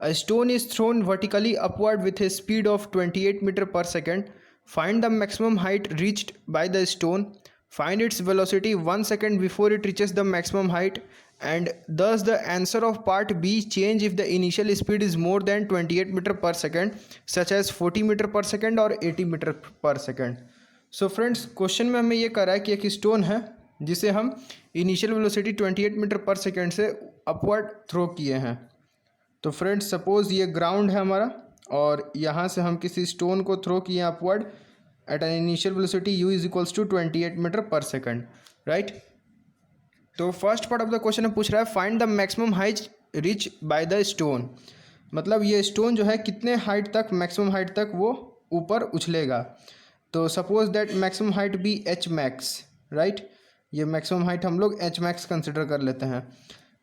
A stone is thrown vertically upward with a speed of 28 meter per second. Find the maximum height reached by the stone. Find its velocity 1 second before it reaches the maximum height. And thus the answer of part B change if the initial speed is more than 28 meter per second, such as 40 meter per second or 80 meter per second. So friends, question में हमें ये कह रहा है कि एक stone है जिसे हम initial velocity 28 metre per second से अपवर्ड थ्रो किए हैं। तो फ्रेंड्स, सपोज ये ग्राउंड है हमारा और यहाँ से हम किसी स्टोन को थ्रो किए upward at an initial velocity u is equals to 28 metre per second, right. तो first part of the question में पूछ रहा है find the maximum height reach by the stone. मतलब ये स्टोन जो है कितने हाइट तक, मैक्सिमम हाइट तक वो ऊपर उछलेगा। तो suppose that maximum height be h max, right. ये मैक्सिमम हाइट हम लोग एच मैक्स कंसिडर कर लेते हैं।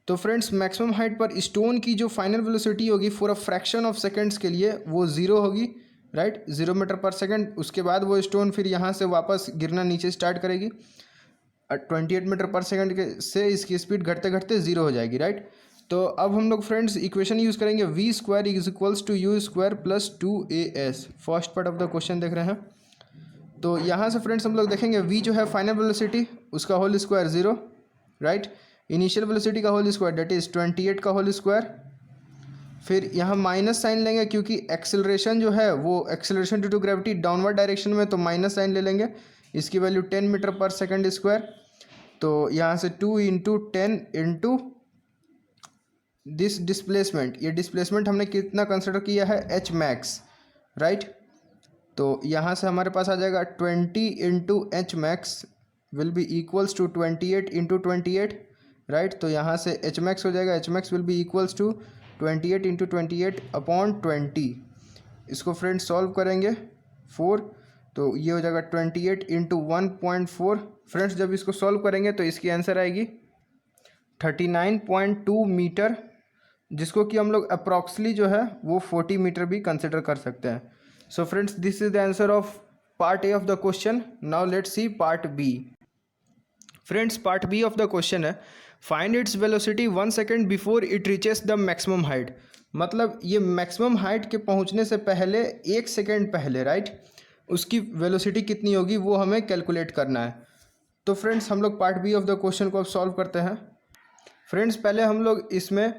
तो फ्रेंड्स, मैक्सिमम हाइट पर स्टोन की जो फाइनल वेलोसिटी होगी for a fraction of seconds के लिए वो ज़ीरो होगी, राइट, 0 मीटर पर सेकेंड। उसके बाद वो स्टोन फिर यहाँ से वापस गिरना नीचे स्टार्ट करेगी 28 मीटर पर सेकेंड के से इसकी स्पीड घटते घटते ज़ीरो हो जाएगी, राइट। तो अब हम लोग फ्रेंड्स इक्वेशन यूज़ करेंगे v square is equals to u square plus 2as। First part of the question देख रहे हैं। तो यहाँ से फ्रेंड्स हम लोग देखेंगे v जो है फाइनल वेलोसिटी उसका whole square 0, right. Initial velocity का होल स्क्वायर डेट इज़ 28 का होल स्क्वायर। फिर यहाँ माइनस साइन लेंगे क्योंकि एक्सेलरेशन जो है वो acceleration due to gravity downward direction में, तो माइनस साइन ले लेंगे। इसकी value 10 metre per second square. तो यहाँ से 2 इंटू 10 इंटू दिस डिस्प्लेसमेंट, ये डिस्प्लेसमेंट हमने कितना कंसिडर किया है एच मैक्स, राइट। तो यहाँ से हमारे पास आ जाएगा 20 into h max will be equals to 28 into 28, right. तो यहाँ से एच मैक्स हो जाएगा, h max will be equals to 28 into 28 upon 20। इसको फ्रेंड्स सॉल्व करेंगे 4, तो ये हो जाएगा 28 इंटू 1.4। फ्रेंड्स, जब इसको सॉल्व करेंगे तो इसकी आंसर आएगी 39.2 मीटर, जिसको कि हम लोग अप्रॉक्सली जो है वो 40 मीटर भी कंसिडर कर सकते हैं। So friends, this is the answer of part A of the question. Now let's see part B. Friends, part B of the question है find its velocity 1 second before it reaches the maximum height. मतलब ये maximum height के पहुंचने से पहले 1 second पहले, right, उसकी velocity कितनी होगी वो हमें कैलकुलेट करना है। तो फ्रेंड्स, हम लोग part B of the question को अब सॉल्व करते हैं। फ्रेंड्स, पहले हम लोग इसमें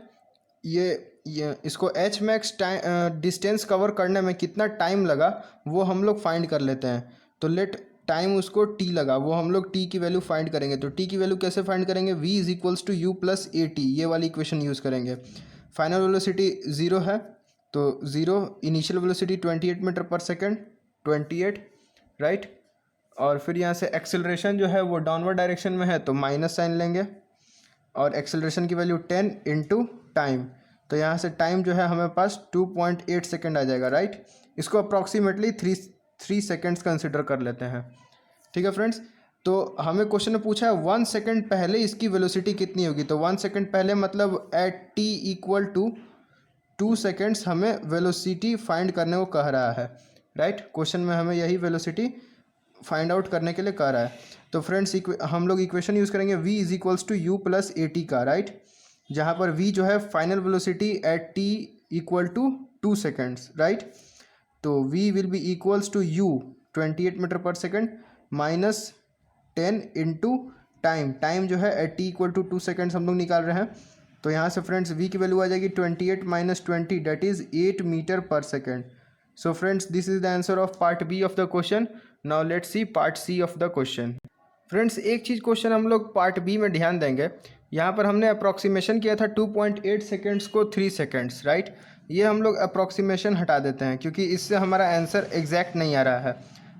ये इसको एच मैक्स डिस्टेंस कवर करने में कितना टाइम लगा वो हम लोग फाइंड कर लेते हैं। तो लेट टाइम उसको टी लगा, वो हम लोग टी की वैल्यू फाइंड करेंगे। तो टी की वैल्यू कैसे फाइंड करेंगे, v is equals to u plus a t, ये वाली इक्वेशन यूज़ करेंगे। फाइनल वेलोसिटी 0 है, तो 0, initial velocity 28 metre per second 28, right. और फिर यहाँ से एक्सेलरेशन जो है वो डाउनवर्ड डायरेक्शन में है, तो माइनस साइन लेंगे और एक्सेलरेशन की वैल्यू 10 इंटू टाइम। तो यहाँ से टाइम जो है हमें पास 2.8 सेकेंड आ जाएगा, राइट। इसको अप्रॉक्सीमेटली 3 सेकेंड्स कंसिडर कर लेते हैं, ठीक है फ्रेंड्स। तो हमें क्वेश्चन में पूछा है 1 सेकेंड पहले इसकी वेलोसिटी कितनी होगी। तो 1 सेकेंड पहले मतलब at T equal to 2 seconds हमें वेलोसिटी फाइंड करने को कह रहा है, राइट। क्वेश्चन में हमें यही वेलोसिटी फाइंड आउट करने के लिए कह रहा है। तो फ्रेंड्स, हम लोग इक्वेशन यूज़ करेंगे v is equals to u plus a t का, राइट। जहाँ पर v जो है final velocity at t equal to 2 seconds, right. तो v will be equals to u 28 metre per second minus 10 into time जो है at t equal to 2 seconds हम लोग निकाल रहे हैं। तो यहाँ से फ्रेंड्स v की वैल्यू आ जाएगी 28 minus 20 that is 8 metre per second. So friends, this is the answer of part B of the question. Now let's see part C of the question. Friends, एक चीज़ क्वेश्चन हम लोग part B में ध्यान देंगे, यहाँ पर हमने अप्रॉक्सीमेशन किया था 2.8 सेकेंड्स को 3 सेकेंड्स, राइट। ये हम लोग अप्रॉक्सीमेशन हटा देते हैं क्योंकि इससे हमारा आंसर एग्जैक्ट नहीं आ रहा है।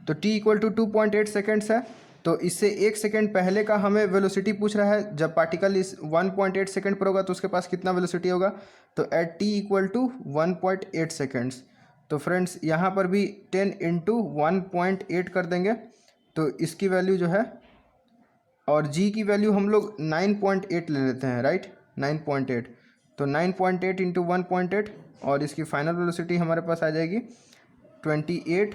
तो t इक्वल टू 2.8 सेकेंड्स है, तो इससे 1 सेकेंड पहले का हमें वेलोसिटी पूछ रहा है। जब पार्टिकल इस 1.8 सेकेंड पर होगा तो उसके पास कितना वेलोसिटी होगा, तो at t equal to 1.8 seconds. तो फ्रेंड्स, यहाँ पर भी 10 इंटू 1.8 कर देंगे, तो इसकी वैल्यू जो है, और g की वैल्यू हम लोग 9.8 ले लेते हैं, राइट, 9.8। तो 9.8 इंटू 1.8 और इसकी फाइनल वेलोसिटी हमारे पास आ जाएगी 28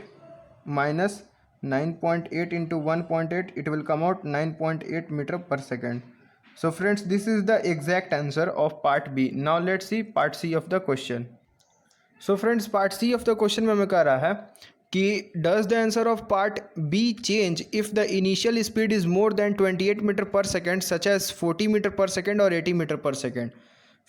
minus 9.8 into 1.8, it will come out 9.8 metre per second. So friends, this is the exact answer of part B. Now let's see part C of the question. So friends part C of the question में हमें कह रहा है कि does the answer of part B change if the initial speed is more than 28 metre per second such as 40 metre per second और 80 metre per second.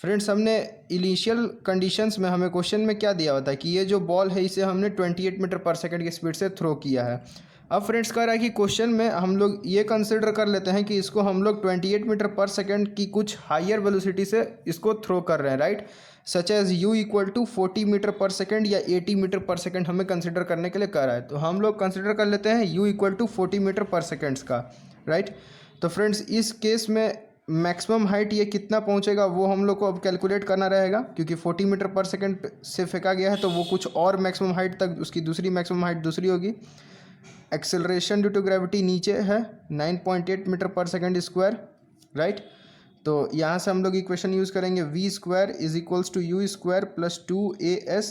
Friends हमने initial conditions में हमें क्वेश्चन में क्या दिया हुआ था कि ये जो बॉल है इसे हमने 28 मीटर पर सेकेंड की स्पीड से थ्रो किया है। अब फ्रेंड्स कह रहा है कि क्वेश्चन में हम लोग ये कंसिडर कर लेते हैं कि इसको हम लोग 28 मीटर पर सेकेंड की कुछ हायर वेलोसिटी से इसको थ्रो कर रहे हैं, right. Such as u equal to 40 metre per second या 80 मीटर पर सेकेंड हमें कंसिडर करने के लिए कह रहा है। तो हम लोग कंसिडर कर लेते हैं u इक्वल टू 40 मीटर पर सेकेंड्स का, राइट। तो फ्रेंड्स इस केस में मैक्सिमम हाइट ये कितना पहुंचेगा वो हम लोग को अब कैलकुलेट करना रहेगा, क्योंकि 40 मीटर पर सेकेंड से फेंका गया है तो वो कुछ और मैक्सिमम हाइट तक, उसकी दूसरी मैक्सिमम हाइट दूसरी होगी। एक्सेलरेशन ड्यू टू ग्रेविटी नीचे है 9.8 metre per second square, right. तो यहाँ से हम लोग इक्वेशन यूज़ करेंगे v square is equals to u square plus 2as।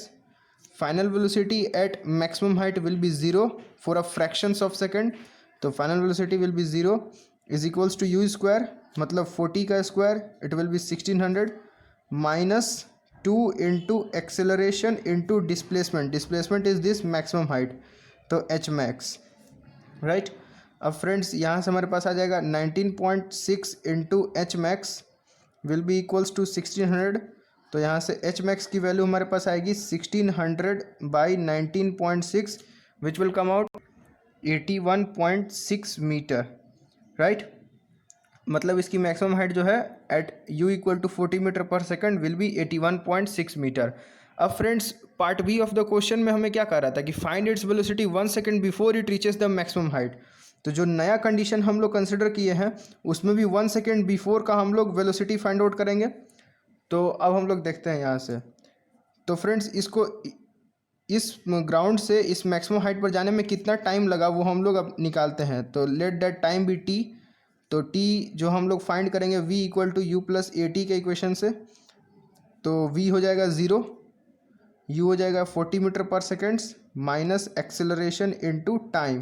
Final velocity at maximum height will be 0 for a fractions of second. तो final velocity will be 0 is equals to u square, मतलब 40 का square it will be 1600 minus 2 into acceleration into displacement. Displacement is this maximum height, तो H max, right. अब friends यहाँ से हमारे पास आ जाएगा 19.6 into h max will be equals to 1600। तो यहाँ से एच मैक्स की वैल्यू हमारे पास आएगी 1600 by 19.6 which will come out 81.6 metre, right. मतलब इसकी मैक्सिमम हाइट जो है at u equal to 40 metre per second will be 81.6 metre. अब friends part B of the question में हमें क्या कह रहा था कि find its velocity 1 second before it reaches the maximum height. तो जो नया कंडीशन हम लोग कंसिडर किए हैं उसमें भी 1 सेकेंड बिफोर का हम लोग वेलोसिटी फाइंड आउट करेंगे। तो अब हम लोग देखते हैं यहाँ से। तो फ्रेंड्स इसको इस ग्राउंड से इस मैक्सिमम हाइट पर जाने में कितना टाइम लगा वो हम लोग अब निकालते हैं। तो let that time be t। तो t जो हम लोग फाइंड करेंगे v equal to u plus a t के इक्वेशन से। तो v हो जाएगा 0, u हो जाएगा 40 मीटर पर seconds minus acceleration into time.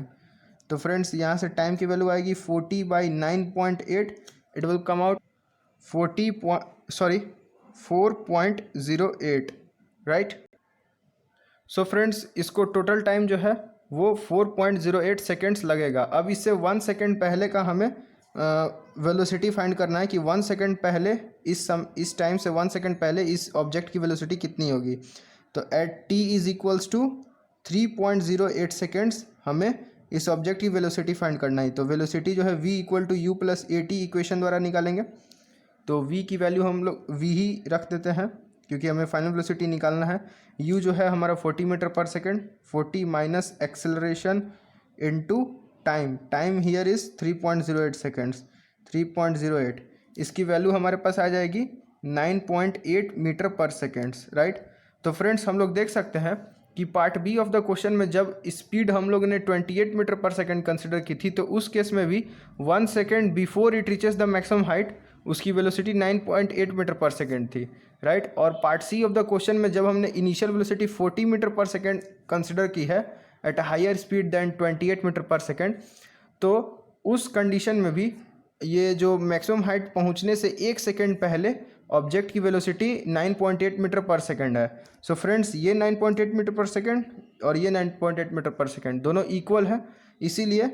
तो फ्रेंड्स यहाँ से टाइम की वैल्यू आएगी 40 by 9.8 it will come out 4.08, right. So friends इसको टोटल टाइम जो है वो 4.08 सेकेंड्स लगेगा। अब इससे 1 सेकेंड पहले का हमें वेलोसिटी फाइंड करना है कि 1 सेकेंड पहले इस टाइम से 1 सेकेंड पहले इस ऑब्जेक्ट की वेलोसिटी कितनी होगी। तो at t is equals to 3.08 seconds हमें इस ऑब्जेक्ट की वेलोसिटी फाइंड करना है। तो वेलोसिटी जो है v equal to u plus a t equation द्वारा निकालेंगे। तो v की वैल्यू हम लोग v ही रख देते हैं क्योंकि हमें फाइनल वेलोसिटी निकालना है। u जो है हमारा 40 metre per second, 40 minus acceleration into time. Time here is 3.08 seconds, 3.08। इसकी वैल्यू हमारे पास आ जाएगी 9.8 मीटर पर सेकेंड्स, राइट। तो फ्रेंड्स हम लोग देख सकते हैं कि part B of the question में जब स्पीड हम लोग ने 28 मीटर पर सेकेंड कंसिडर की थी तो उस केस में भी 1 second before it reaches the maximum height उसकी वेलोसिटी 9.8 मीटर पर सेकेंड थी, राइट। और part C of the question में जब हमने initial velocity 40 metre per second consider की है at a higher speed than 28 metre per second, तो उस कंडीशन में भी ये जो मैक्सिमम हाइट पहुंचने से 1 सेकेंड पहले ऑब्जेक्ट की वेलोसिटी 9.8 मीटर पर सेकेंड है। सो फ्रेंड्स ये 9.8 मीटर पर सेकेंड और ये 9.8 मीटर पर सेकेंड दोनों इक्वल है। इसीलिए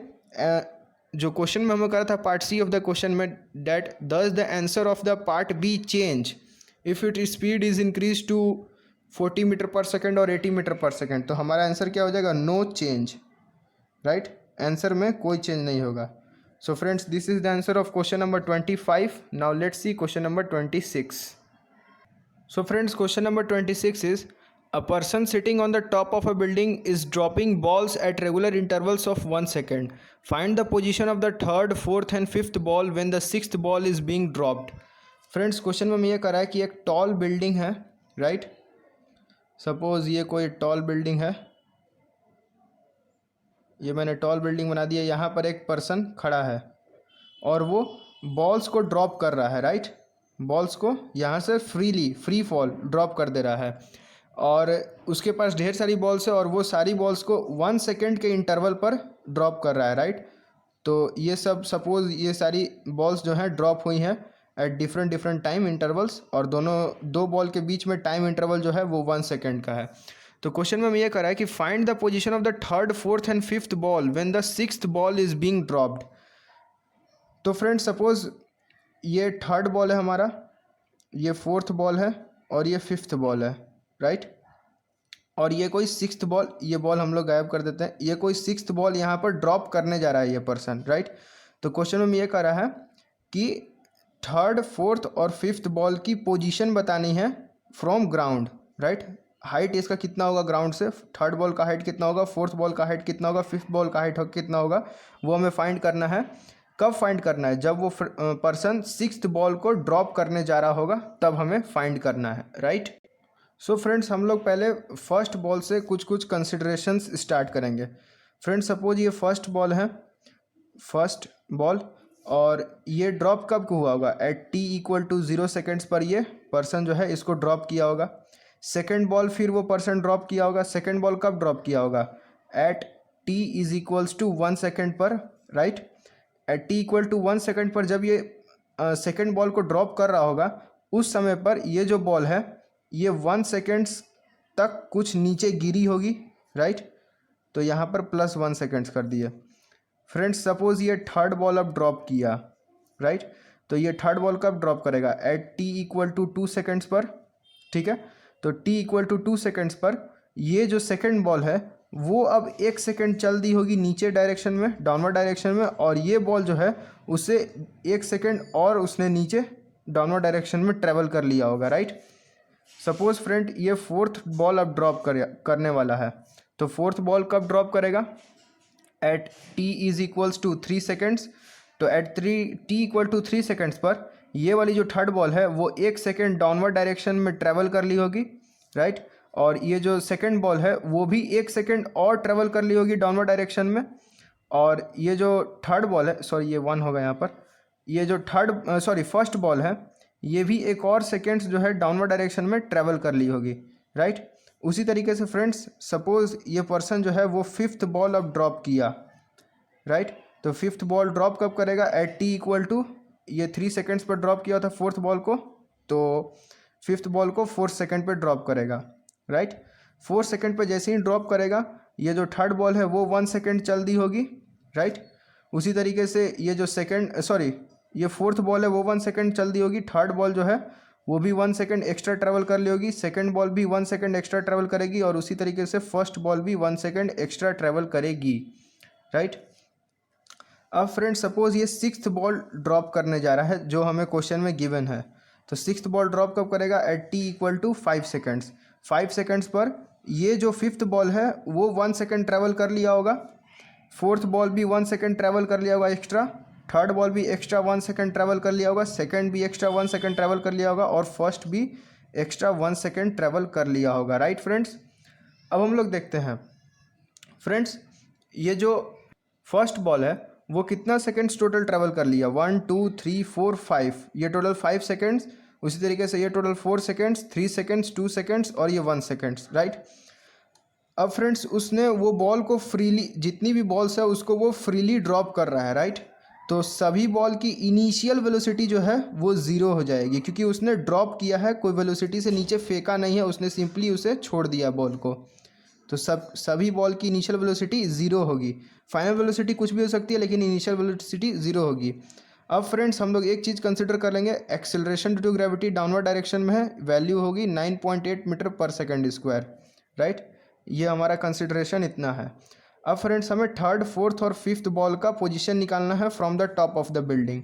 जो क्वेश्चन में हमें करा था part C of the question में that does the answer of the part B change if it speed is increase to 40 metre per second और 80 मीटर पर सेकेंड। तो हमारा आंसर क्या हो जाएगा, नो चेंज, राइट। आंसर में कोई change नहीं होगा। So friends, this is the answer of question number 25. Now let's see question number 26. So friends, question number 26 is a person sitting on the top of a building is dropping balls at regular intervals of 1 second. Find the position of the third, fourth and fifth ball when the sixth ball is being dropped. Friends, question में ये करा है कि एक tall building है, right? Suppose ये कोई tall building है, ये मैंने टॉल बिल्डिंग बना दी है। यहाँ पर एक पर्सन खड़ा है और वो बॉल्स को ड्रॉप कर रहा है, राइट। बॉल्स को यहाँ से फ्री फॉल ड्रॉप कर दे रहा है और उसके पास ढेर सारी बॉल्स है और वो सारी बॉल्स को 1 सेकेंड के इंटरवल पर ड्रॉप कर रहा है, राइट। तो ये सब सपोज़ ये सारी बॉल्स जो हैं ड्रॉप हुई हैं at different different time intervals, और दो बॉल के बीच में टाइम इंटरवल जो है वो 1 सेकेंड का है। तो क्वेश्चन में ये कर रहा है कि find the position of the third, fourth and fifth ball when the sixth ball is being dropped. तो फ्रेंड्स सपोज ये थर्ड बॉल है हमारा, ये फोर्थ बॉल है और ये फिफ्थ बॉल है, राइट। और ये कोई सिक्स्थ बॉल, ये बॉल हम लोग गायब कर देते हैं, ये कोई सिक्स्थ बॉल यहाँ पर ड्रॉप करने जा रहा है ये पर्सन, राइट। तो क्वेश्चन में ये कह रहा है कि थर्ड, फोर्थ और फिफ्थ बॉल की पोजीशन बतानी है फ्रॉम ग्राउंड, राइट। हाइट इसका कितना होगा ग्राउंड से, थर्ड बॉल का हाइट कितना होगा, फोर्थ बॉल का हाइट कितना होगा, फिफ्थ बॉल का हाइट कितना होगा, वो हमें फाइंड करना है। कब फाइंड करना है, जब वो पर्सन सिक्स्थ बॉल को ड्रॉप करने जा रहा होगा तब हमें फाइंड करना है, राइट। सो फ्रेंड्स हम लोग पहले फर्स्ट बॉल से कुछ कुछ कंसिडरेशंस स्टार्ट करेंगे। फ्रेंड्स सपोज ये फर्स्ट बॉल है, फर्स्ट बॉल, और ये ड्रॉप कब को हुआ होगा, at T equal to 0 seconds पर ये पर्सन जो है इसको ड्रॉप किया होगा। सेकेंड बॉल फिर वो पर्सन ड्रॉप किया होगा, सेकेंड बॉल कब ड्रॉप किया होगा, at T is equals to 1 second पर, right. At T equal to 1 second पर जब ये सेकेंड बॉल को ड्रॉप कर रहा होगा उस समय पर ये जो बॉल है ये 1 सेकेंड्स तक कुछ नीचे गिरी होगी, राइट। तो यहाँ पर +1 सेकेंड्स कर दिए। फ्रेंड्स सपोज ये थर्ड बॉल अब ड्रॉप किया, राइट। तो ये थर्ड बॉल कब ड्रॉप करेगा, at T equal to 2 seconds पर, ठीक है। तो टी इक्वल टू 2 सेकेंड्स पर ये जो सेकेंड बॉल है वो अब 1 सेकेंड चल दी होगी नीचे डायरेक्शन में, डाउनवर्ड डायरेक्शन में, और ये बॉल जो है उसे 1 सेकेंड और उसने नीचे डाउनवर्ड डायरेक्शन में ट्रेवल कर लिया होगा, राइट। सपोज फ्रेंड ये फोर्थ बॉल अब ड्रॉप करने वाला है, तो फोर्थ बॉल कब ड्रॉप करेगा, at T is equals to 3 seconds. तो at T equal to 3 seconds पर ये वाली जो थर्ड बॉल है वो 1 सेकेंड डाउनवर्ड डायरेक्शन में ट्रेवल कर ली होगी, राइट। और ये जो सेकेंड बॉल है वो भी 1 सेकेंड और ट्रेवल कर ली होगी डाउनवर्ड डायरेक्शन में। और ये जो थर्ड बॉल है, सॉरी ये 1 होगा यहाँ पर, ये जो फर्स्ट बॉल है ये भी 1 और सेकेंड्स जो है डाउनवर्ड डायरेक्शन में ट्रेवल कर ली होगी, राइट। उसी तरीके से फ्रेंड्स सपोज ये पर्सन जो है वो फिफ्थ बॉल अब ड्रॉप किया, राइट। तो फिफ्थ बॉल ड्रॉप कब करेगा, एट टी इक्वल टू ये 3 सेकेंड्स पर ड्रॉप किया था फोर्थ बॉल को, तो फिफ्थ बॉल को 4 सेकेंड पर ड्रॉप करेगा, राइट। 4 सेकेंड पर जैसे ही ड्रॉप करेगा ये जो थर्ड बॉल है वो 1 सेकेंड चल दी होगी, राइट। उसी तरीके से ये जो ये फोर्थ बॉल है वो 1 सेकेंड चल दी होगी, थर्ड बॉल जो है वो भी 1 सेकेंड एक्स्ट्रा ट्रैवल कर ली होगी, सेकेंड बॉल भी 1 सेकेंड एक्स्ट्रा ट्रैवल करेगी, और उसी तरीके से फर्स्ट बॉल भी 1 सेकेंड एक्स्ट्रा ट्रैवल करेगी, राइट। अब फ्रेंड्स सपोज ये सिक्स्थ बॉल ड्रॉप करने जा रहा है जो हमें क्वेश्चन में गिवन है, तो सिक्स्थ बॉल ड्रॉप कब करेगा, at T equal to 5 seconds. 5 seconds पर ये जो फिफ्थ बॉल है वो 1 सेकेंड ट्रैवल कर लिया होगा, फोर्थ बॉल भी 1 सेकेंड ट्रैवल कर लिया होगा एक्स्ट्रा, थर्ड बॉल भी एक्स्ट्रा 1 सेकेंड ट्रैवल कर लिया होगा, सेकेंड भी एक्स्ट्रा 1 सेकेंड ट्रैवल कर लिया होगा, और फर्स्ट भी एक्स्ट्रा 1 सेकेंड ट्रैवल कर लिया होगा, राइट फ्रेंड्स। अब हम लोग देखते हैं फ्रेंड्स ये जो फर्स्ट बॉल है वो कितना सेकेंड्स टोटल ट्रैवल कर लिया, 1 2 3 4 5, ये टोटल 5 सेकेंड्स। उसी तरीके से ये टोटल 4 सेकेंड्स, 3 सेकेंड्स, 2 सेकेंड्स और ये 1 सेकेंड्स, राइट। अब फ्रेंड्स उसने वो बॉल को फ्रीली, जितनी भी बॉल्स है उसको वो फ्रीली ड्रॉप कर रहा है, राइट। तो सभी बॉल की इनिशियल वेलोसिटी जो है वो 0 हो जाएगी, क्योंकि उसने ड्रॉप किया है, कोई वेलोसिटी से नीचे फेंका नहीं है, उसने सिंपली उसे छोड़ दिया बॉल को। तो सभी बॉल की इनिशियल वेलोसिटी 0 होगी। फाइनल वेलोसिटी कुछ भी हो सकती है लेकिन इनिशियल वेलोसिटी 0 होगी। अब फ्रेंड्स हम लोग एक चीज़ कंसिडर कर लेंगे, acceleration due to gravity downward direction में है, वैल्यू होगी 9.8 metre per second square, right. ये हमारा कंसिडरेशन इतना है। अब फ्रेंड्स हमें थर्ड, फोर्थ और फिफ्थ बॉल का पोजीशन निकालना है from the top of the building.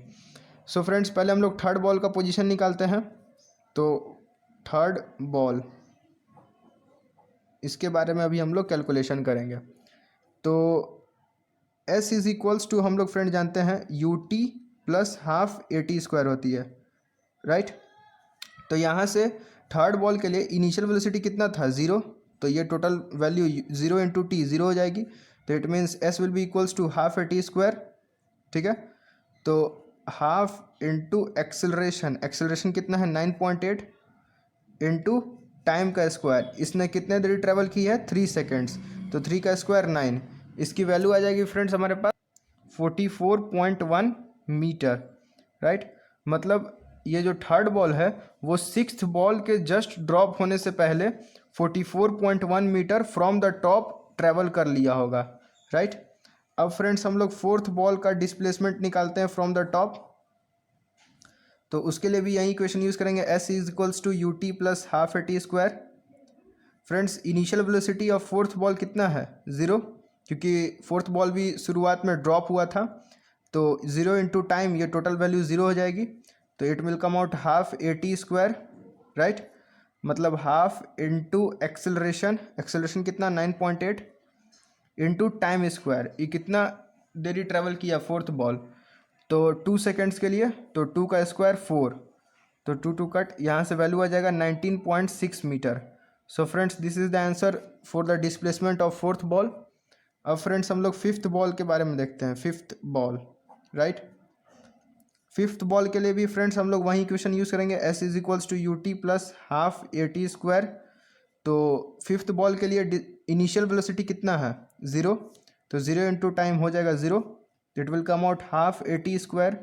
So friends पहले हम लोग थर्ड बॉल का पोजीशन निकालते हैं। तो थर्ड बॉल, इसके बारे में अभी हम लोग कैलकुलेशन करेंगे। तो S इज इक्वल्स टू हम लोग फ्रेंड जानते हैं UT plus half AT square होती है, राइट। तो यहाँ से थर्ड बॉल के लिए इनिशियल वेलोसिटी कितना था, 0, तो ये टोटल वैल्यू 0 इंटू टी 0 हो जाएगी। तो it means S will be equals to half AT square, ठीक है। तो हाफ इंटू एक्सेलरेशन कितना है 9.8 इंटू टाइम का स्क्वायर, इसने कितने देर ट्रैवल की है 3 सेकेंड्स, तो 3 का स्क्वायर 9, इसकी वैल्यू आ जाएगी फ्रेंड्स हमारे पास 44.1 मीटर, राइट। मतलब ये जो थर्ड बॉल है वो सिक्स्थ बॉल के जस्ट ड्रॉप होने से पहले 44.1 metre from the top travel कर लिया होगा, राइट। अब फ्रेंड्स हम लोग फोर्थ बॉल का डिस्प्लेसमेंट निकालते हैं फ्रॉम द टॉप। तो उसके लिए भी यही इक्वेशन यूज़ करेंगे, s is equals to u t plus half a t square. Friends initial velocity of fourth ball कितना है, 0, क्योंकि फोर्थ बॉल भी शुरुआत में ड्रॉप हुआ था। तो 0 इंटू टाइम, ये टोटल वैल्यू 0 हो जाएगी। तो it will come out half a t square, right. मतलब हाफ इंटू एक्सेलरेशन, एक्सेलरेशन कितना 9.8 इंटू टाइम स्क्वायर, ये कितना देरी ट्रेवल किया फोर्थ बॉल, तो 2 सेकेंड्स के लिए, तो 2 का स्क्वायर 4, तो 2 कट, यहाँ से वैल्यू आ जाएगा 19.6 metre. So friends this is the answer for the displacement of fourth ball. अब फ्रेंड्स हम लोग फिफ्थ बॉल के बारे में देखते हैं, fifth ball, right. Fifth ball के लिए भी फ्रेंड्स हम लोग वही इक्वेशन यूज़ करेंगे, s is equals to u t plus half a t square. तो फिफ्थ बॉल के लिए इनिशियल वेलोसिटी कितना है, 0, तो 0 इंटू टाइम हो जाएगा 0, it will come out half a t square,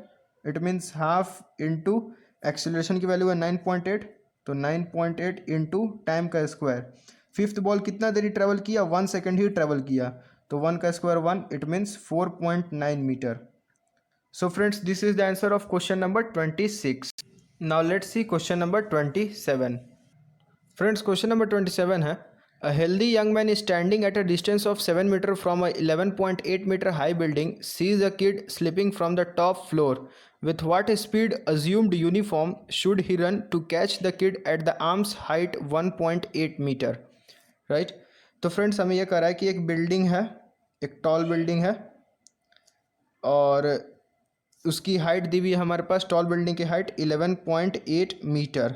it means half into acceleration की वैल्यू है 9.8, तो 9.8 इंटू टाइम का स्क्वायर। फिफ्थ बॉल कितना देरी ट्रेवल किया, 1 सेकेंड ही ट्रेवल किया, तो 1 का square 1, it means 4.9 metre. So friends, this is the answer of question number 26. Now let's see question number 27. Friends, question number 27 है, a healthy young man is standing at a distance of 7 meter from a 11.8 meter high building, sees a kid slipping from the top floor. With what speed assumed uniform should he run to catch the kid at the arm's height 1.8 meter? Right? तो friends हमें यह कह रहा है कि एक building है, एक टॉल बिल्डिंग है, और उसकी हाइट दी हुई है हमारे पास, टॉल बिल्डिंग की हाइट 11.8 मीटर,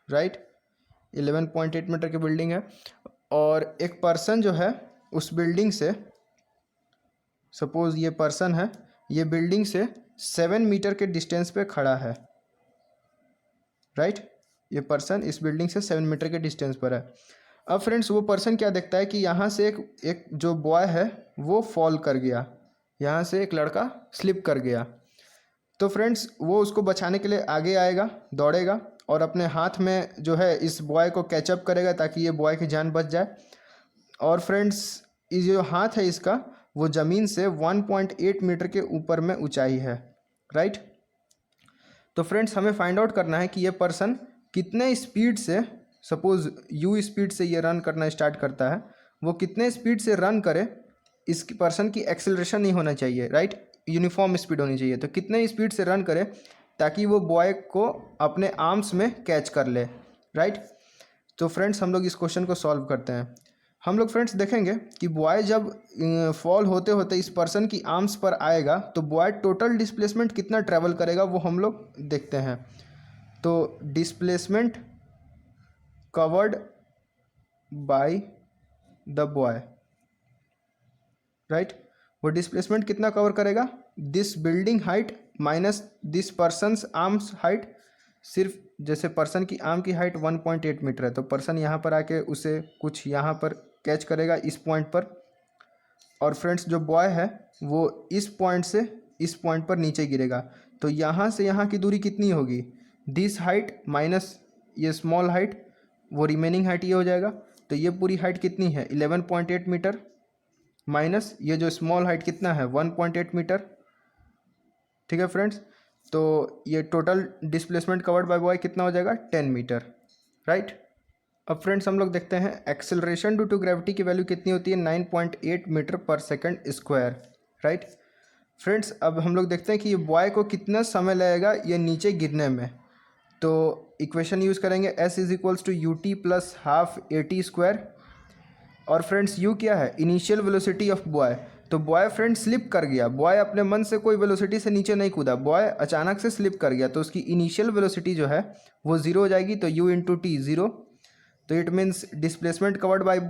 राइट। 11.8 मीटर की बिल्डिंग है, और एक पर्सन जो है उस बिल्डिंग से, सपोज ये पर्सन है, ये बिल्डिंग से 7 मीटर के डिस्टेंस पे खड़ा है, राइट। ये पर्सन इस बिल्डिंग से 7 मीटर के डिस्टेंस पर है। अब फ्रेंड्स वो पर्सन क्या देखता है कि यहाँ से एक जो बॉय है वो फॉल कर गया, यहाँ से एक लड़का स्लिप कर गया। तो फ्रेंड्स वो उसको बचाने के लिए आगे आएगा, दौड़ेगा, और अपने हाथ में जो है इस बॉय को कैचअप करेगा ताकि ये बॉय की जान बच जाए। और फ्रेंड्स ये जो हाथ है इसका, वो ज़मीन से 1.8 मीटर के ऊपर में ऊंचाई है, राइट। तो फ्रेंड्स हमें फाइंड आउट करना है कि ये पर्सन कितने स्पीड से, सपोज यू स्पीड से ये रन करना स्टार्ट करता है, वो कितने स्पीड से रन करे, इस पर्सन की एक्सेलरेशन नहीं होना चाहिए, राइट, यूनिफॉर्म स्पीड होनी चाहिए। तो कितने स्पीड से रन करे ताकि वो बॉय को अपने आर्म्स में कैच कर ले, राइट। तो फ्रेंड्स हम लोग इस क्वेश्चन को सॉल्व करते हैं। हम लोग फ्रेंड्स देखेंगे कि बॉय जब फॉल होते होते इस पर्सन की आर्म्स पर आएगा तो बॉय टोटल डिस्प्लेसमेंट कितना ट्रैवल करेगा वो हम लोग देखते हैं। तो displacement covered by the boy, right, वो डिस्प्लेसमेंट कितना कवर करेगा, this building height minus this persons arms height. सिर्फ जैसे पर्सन की आर्म की हाइट 1.8 मीटर है, तो पर्सन यहाँ पर आके उसे कुछ यहाँ पर कैच करेगा इस पॉइंट पर, और फ्रेंड्स जो बॉय है वो इस पॉइंट से इस पॉइंट पर नीचे गिरेगा। तो यहाँ से यहाँ की दूरी कितनी होगी, दिस हाइट माइनस ये स्मॉल हाइट, वो रिमेनिंग हाइट ये हो जाएगा। तो ये पूरी हाइट कितनी है 11.8 मीटर, माइनस ये जो स्मॉल हाइट कितना है 1.8 मीटर, ठीक है फ्रेंड्स। तो ये total displacement covered bye boy कितना हो जाएगा 10 मीटर, राइट। अब फ्रेंड्स हम लोग देखते हैं एक्सेलरेशन ड्यू टू ग्रेविटी की वैल्यू कितनी होती है 9.8 मीटर पर सेकंड स्क्वायर, राइट। फ्रेंड्स अब हम लोग देखते हैं कि ये बॉय को कितना समय लगेगा ये नीचे गिरने में। तो इक्वेशन यूज़ करेंगे, s is equals to u t plus half a t square, और फ्रेंड्स u क्या है, इनिशियल वेलोसिटी ऑफ बॉय। तो बॉय फ्रेंड स्लिप कर गया, बॉय अपने मन से कोई वेलोसिटी से नीचे नहीं कूदा, बॉय अचानक से स्लिप कर गया, तो उसकी इनिशियल वेलोसिटी जो है वो 0 हो जाएगी। तो u इंटू टी 0, तो it means displacement covered by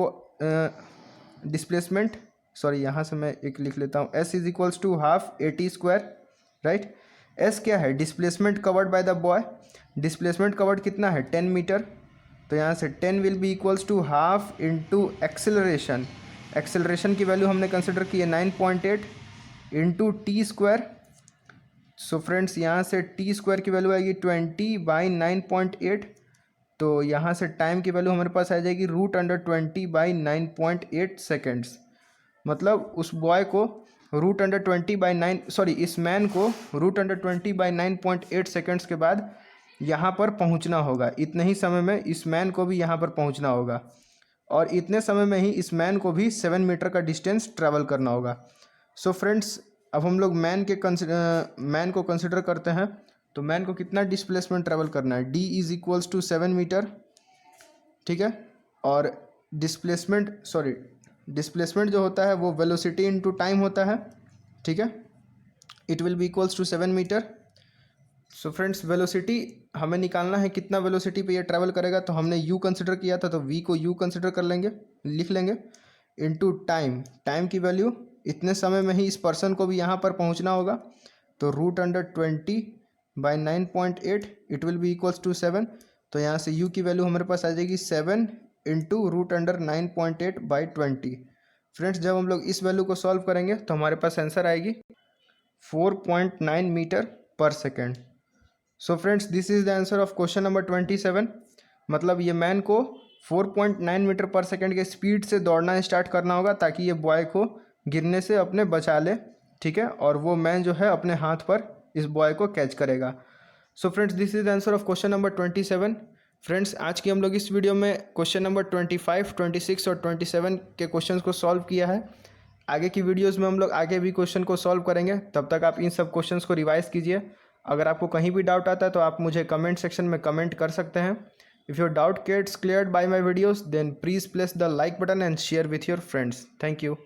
displacement, sorry यहाँ से मैं एक लिख लेता हूँ, s is equals to half a t square, right. s क्या है, displacement covered by the boy, displacement covered कितना है 10 मीटर, तो यहाँ से 10 will be equals to half into acceleration, acceleration की वैल्यू हमने कंसिडर की है 9.8 into t square. So friends यहाँ से टी स्क्वायर की वैल्यू आएगी 20/9.8। तो यहाँ से टाइम की वैल्यू हमारे पास आ जाएगी √20/9.8 सेकेंड्स। मतलब उस बॉय को इस मैन को √20/9.8 सेकेंड्स के बाद यहाँ पर पहुँचना होगा। इतने ही समय में इस मैन को भी यहाँ पर पहुँचना होगा और इतने समय में ही इस मैन को भी 7 मीटर का डिस्टेंस ट्रैवल करना होगा। सो फ्रेंड्स, अब हम लोग मैन को कंसिडर करते हैं। तो मैन को कितना डिस्प्लेसमेंट ट्रैवल करना है, d is equals to 7 metre, ठीक है। और डिस्प्लेसमेंट जो होता है वो वेलोसिटी इनटू टाइम होता है, ठीक है। It will be equals to 7 metre. So friends, velocity हमें निकालना है, कितना वेलोसिटी पे ये ट्रैवल करेगा। तो हमने u कंसिडर किया था, तो v को u कंसिडर कर लेंगे, लिख लेंगे, इनटू टाइम की वैल्यू इतने समय में ही इस पर्सन को भी यहाँ पर पहुँचना होगा। तो √20/9.8 it will be equals to 7। तो यहाँ से u की वैल्यू हमारे पास आ जाएगी 7 इंटू √9.8/20। फ्रेंड्स, जब हम लोग इस वैल्यू को सॉल्व करेंगे तो हमारे पास आंसर आएगी 4.9 metre per second. So friends, this is the answer of question number 27। मतलब ये मैन को 4.9 मीटर पर सेकेंड के स्पीड से दौड़ना स्टार्ट करना होगा ताकि ये बॉय को गिरने से अपने बचा ले, ठीक है। और वो मैन जो है अपने हाथ पर इस बॉय को कैच करेगा। सो friends, this is the answer of question number 27। Friends, आज की हम लोग इस वीडियो में क्वेश्चन नंबर 25, 26 और 27 के क्वेश्चंस को सॉल्व किया है। आगे की वीडियोस में हम लोग आगे भी क्वेश्चन को सॉल्व करेंगे। तब तक आप इन सब क्वेश्चंस को रिवाइज कीजिए। अगर आपको कहीं भी डाउट आता है तो आप मुझे कमेंट सेक्शन में कमेंट कर सकते हैं। If your doubt gets cleared by my videos, then please press the like button and share with your friends. Thank you.